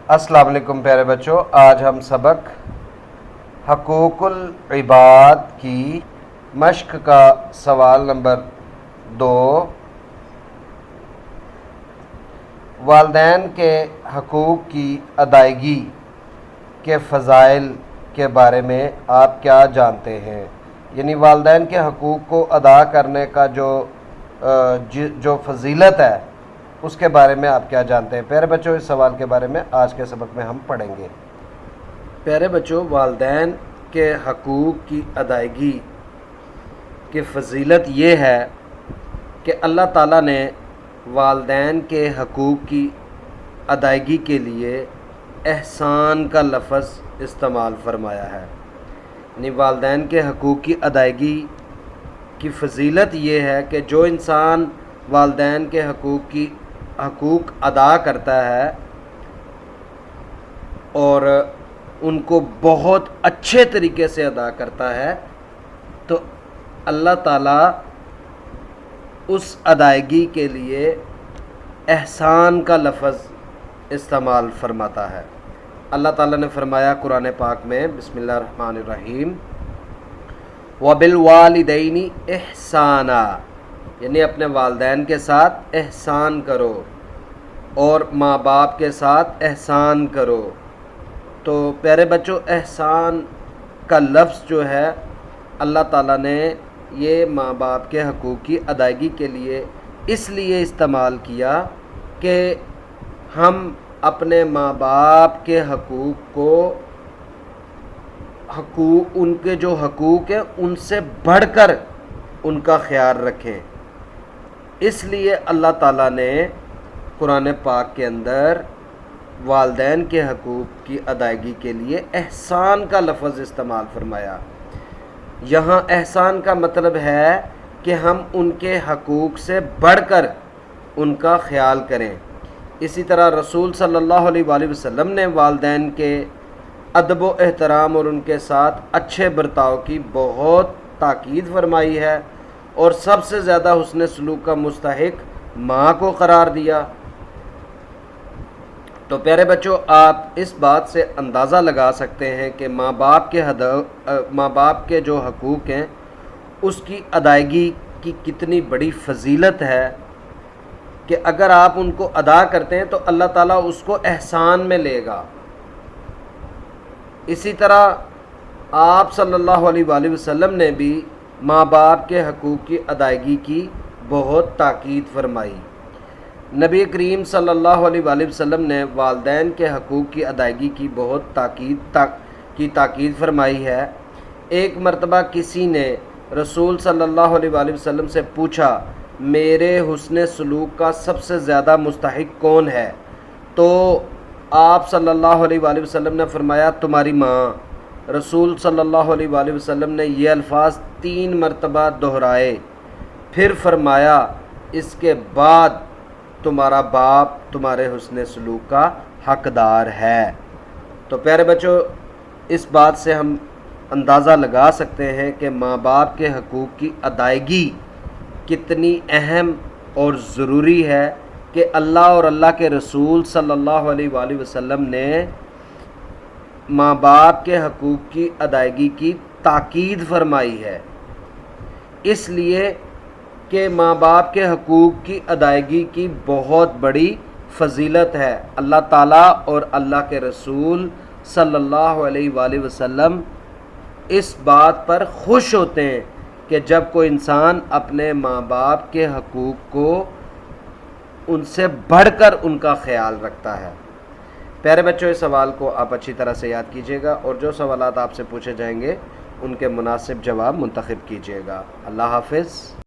السلام علیکم پیارے بچوں، آج ہم سبق حقوق العباد کی مشق کا سوال نمبر 2 والدین کے حقوق کی ادائیگی کے فضائل کے بارے میں آپ کیا جانتے ہیں؟ یعنی والدین کے حقوق کو ادا کرنے کا جو فضیلت ہے اس کے بارے میں آپ کیا جانتے ہیں؟ پیارے بچوں، اس سوال کے بارے میں آج کے سبق میں ہم پڑھیں گے۔ پیارے بچوں، والدین کے حقوق کی ادائیگی کی فضیلت یہ ہے کہ اللہ تعالیٰ نے والدین کے حقوق کی ادائیگی کے لیے احسان کا لفظ استعمال فرمایا ہے۔ یعنی والدین کے حقوق کی ادائیگی کی فضیلت یہ ہے کہ جو انسان والدین کے حقوق ادا کرتا ہے اور ان کو بہت اچھے طریقے سے ادا کرتا ہے تو اللہ تعالیٰ اس ادائیگی کے لیے احسان کا لفظ استعمال فرماتا ہے۔ اللہ تعالیٰ نے فرمایا قرآن پاک میں، بسم اللہ الرحمن الرحیم، وَبِالْوَالِدَيْنِ إِحْسَانًا، یعنی اپنے والدین کے ساتھ احسان کرو اور ماں باپ کے ساتھ احسان کرو۔ تو پیارے بچوں، احسان کا لفظ جو ہے اللہ تعالیٰ نے یہ ماں باپ کے حقوق کی ادائیگی کے لیے اس لیے استعمال کیا کہ ہم اپنے ماں باپ کے ان کے جو حقوق ہیں ان سے بڑھ کر ان کا خیال رکھیں۔ اس لیے اللہ تعالیٰ نے قرآن پاک کے اندر والدین کے حقوق کی ادائیگی کے لیے احسان کا لفظ استعمال فرمایا۔ یہاں احسان کا مطلب ہے کہ ہم ان کے حقوق سے بڑھ کر ان کا خیال کریں۔ اسی طرح رسول صلی اللہ علیہ وآلہ وسلم نے والدین کے ادب و احترام اور ان کے ساتھ اچھے برتاؤ کی بہت تاکید فرمائی ہے اور سب سے زیادہ حسن سلوک کا مستحق ماں کو قرار دیا۔ تو پیارے بچوں، آپ اس بات سے اندازہ لگا سکتے ہیں کہ ماں باپ کے جو حقوق ہیں اس کی ادائیگی کی کتنی بڑی فضیلت ہے کہ اگر آپ ان کو ادا کرتے ہیں تو اللہ تعالیٰ اس کو احسان میں لے گا۔ اسی طرح آپ صلی اللہ علیہ وآلہ وسلم نے بھی ماں باپ کے حقوق کی ادائیگی کی بہت تاکید فرمائی۔ نبی کریم صلی اللہ علیہ وآلہ وسلم نے والدین کے حقوق کی ادائیگی کی بہت تاکید فرمائی ہے۔ ایک مرتبہ کسی نے رسول صلی اللہ علیہ وآلہ وسلم سے پوچھا، میرے حسن سلوک کا سب سے زیادہ مستحق کون ہے؟ تو آپ صلی اللہ علیہ وآلہ وسلم نے فرمایا، تمہاری ماں۔ رسول صلی اللہ علیہ وآلہ وسلم نے یہ الفاظ 3 مرتبہ دہرائے، پھر فرمایا اس کے بعد تمہارا باپ تمہارے حسن سلوک کا حقدار ہے۔ تو پیارے بچوں، اس بات سے ہم اندازہ لگا سکتے ہیں کہ ماں باپ کے حقوق کی ادائیگی کتنی اہم اور ضروری ہے کہ اللہ اور اللہ کے رسول صلی اللہ علیہ وآلہ وسلم نے ماں باپ کے حقوق کی ادائیگی کی تاکید فرمائی ہے، اس لیے کہ ماں باپ کے حقوق کی ادائیگی کی بہت بڑی فضیلت ہے۔ اللہ تعالیٰ اور اللہ کے رسول صلی اللہ علیہ وآلہ وسلم اس بات پر خوش ہوتے ہیں کہ جب کوئی انسان اپنے ماں باپ کے حقوق کو ان سے بڑھ کر ان کا خیال رکھتا ہے۔ پیارے بچوں، اس سوال کو آپ اچھی طرح سے یاد کیجیے گا اور جو سوالات آپ سے پوچھے جائیں گے ان کے مناسب جواب منتخب کیجیے گا۔ اللہ حافظ۔